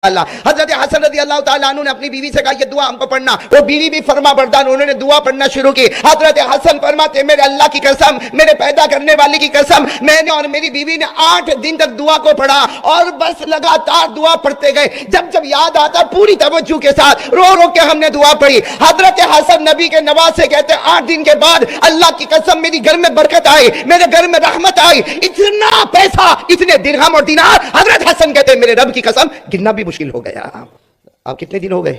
اللہ۔ حضرت حسن رضی اللہ تعالیٰ عنہ نے اپنی بیوی سے کہا یہ دعا ہم کو پڑھنا، وہ بیوی بھی فرما بردار، انہوں نے دعا پڑھنا شروع کی۔ حضرت حسن فرماتے میرے اللہ کی قسم، میرے پیدا کرنے والے کی قسم، میں نے اور میری بیوی نے 8 دن تک دعا کو پڑھا اور بس لگاتار دعا پڑھتے گئے، جب یاد آتا پوری توجہ کے ساتھ رو رو کے ہم نے دعا پڑھی۔ حضرت حسن نبی کے نواسے کہتے 8 دن کے بعد اللہ کی قسم میری گھر میں برکت آئی، میرے گھر میں رحمت آئی، اتنا پیسہ، اتنے درہم اور دینار، حضرت حسن کہتے میرے رب کی قسم گننا بھی مشکل ہو گیا۔ اب کتنے دن ہو گئے؟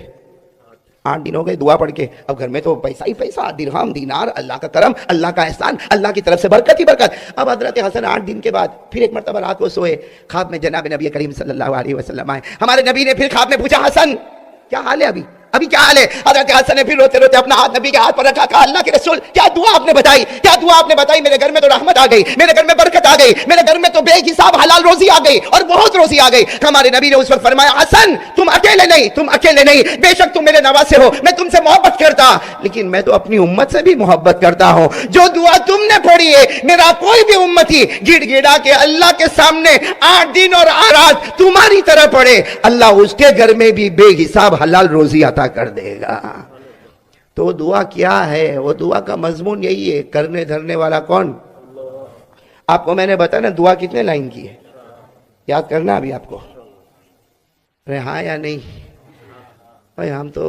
8 دن ہو گئے دعا پڑھ کے۔ اب گھر میں تو پیسہ ہی پیسہ، درہم دینار، اللہ کا کرم، اللہ کا احسان، اللہ کی طرف سے برکت ہی برکت۔ اب حضرت حسن 8 دن کے بعد پھر ایک مرتبہ رات کو سوئے، خواب میں جناب نبی کریم صلی اللہ علیہ وسلم آئے۔ ہمارے نبی نے پھر خواب میں پوچھا حسن کیا حال ہے ابھی کیا حال ہے؟ حضرت حسن نے پھر روتے روتے اپنا ہاتھ نبی کے ہاتھ پر رکھا، کہا اللہ کے رسول کیا دعا آپ نے بتائی، کیا دعا آپ نے بتائی؟ میرے گھر میں تو رحمت آ گئی، میرے گھر میں برکت آ گئی، میرے گھر میں تو بے حساب حلال روزی آ گئی اور بہت روزی آ گئی۔ ہمارے نبی نے اس وقت فرمایا حسن تم اکیلے نہیں، بے شک تم میرے نواسے ہو، میں تم سے محبت کرتا، لیکن میں تو اپنی امت سے بھی محبت کرتا ہوں۔ جو دعا تم نے پڑھی ہے میرا کوئی بھی امتی گڑ گڑا کے اللہ کے سامنے 8 دن اور 8 رات تمہاری طرح پڑھے، اللہ اس کے گھر میں بھی بے حساب حلال روزی عطا کر دے گا۔ تو دعا کیا ہے؟ وہ دعا کا مضمون یہی ہے، کرنے دھرنے والا کون؟ آپ کو میں نے بتایا نا دعا کتنے لائن کی ہے، یاد کرنا ابھی آپ کو۔ ارے ہاں یا نہیں؟ بھائی ہم تو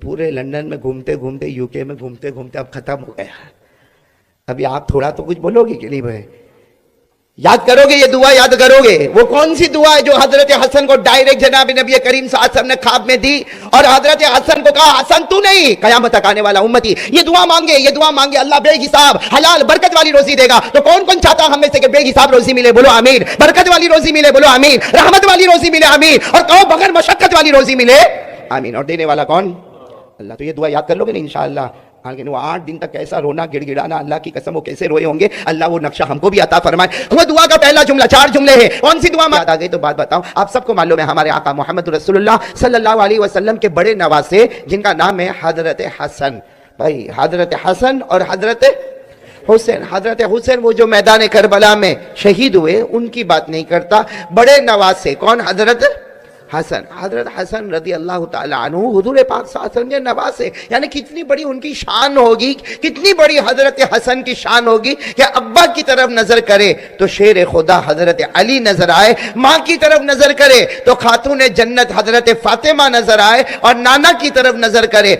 پورے لندن میں گھومتے گھومتے، یو کے میں گھومتے گھومتے اب ختم ہو گیا۔ ابھی آپ تھوڑا تو کچھ بولو گے کہ نہیں بھائی؟ یاد کرو گے، یہ دعا یاد کرو گے؟ وہ کون سی دعا ہے جو حضرت حسن کو ڈائریکٹ جناب نبی کریم صلی اللہ علیہ وسلم نے خواب میں دی اور حضرت حسن کو کہا حسن تو نہیں، قیامت تک آنے والا امتی یہ دعا مانگے، اللہ بے حساب حلال برکت والی روزی دے گا۔ تو کون کون چاہتا ہم میں سے کہ بے حساب روزی ملے؟ بولو آمین۔ برکت والی روزی ملے؟ بولو آمین۔ رحمت والی روزی ملے؟ آمین۔ اور کہو بغیر مشقت والی روزی ملے؟ آمین۔ اور دینے والا کون؟ اللہ۔ تو یہ دعا یاد کر لو گے نا انشاءاللہ؟ لیکن وہ 8 دن تک کیسا رونا گڑ گڑانا، اللہ کی قسم وہ کیسے روئے ہوں گے، اللہ وہ نقشہ ہم کو بھی عطا فرمائے۔ وہ دعا کا پہلا جملہ، 4 جملے ہیں، کون سی دعا یاد آ گئی؟ تو بات بتاؤں، آپ سب کو معلوم ہے ہمارے آقا محمد رسول اللہ صلی اللہ علیہ وسلم کے بڑے نواسے جن کا نام ہے حضرت حسن۔ بھائی حضرت حسن اور حضرت حسین، حضرت حسین وہ جو میدان کربلا میں شہید ہوئے ان کی بات نہیں کرتا، بڑے نواسے کون؟ حضرت حسن۔ حضرت حسن رضی اللہ تعالیٰ عنہ حضور پاک صلی اللہ علیہ وسلم کے نواسے، یعنی کتنی بڑی ان کی شان ہوگی، کتنی بڑی حضرت حسن کی شان ہوگی کہ ابا کی طرف نظر کرے تو شیر خدا حضرت علی نظر آئے، ماں کی طرف نظر کرے تو خاتون جنت حضرت فاطمہ نظر آئے، اور نانا کی طرف نظر کرے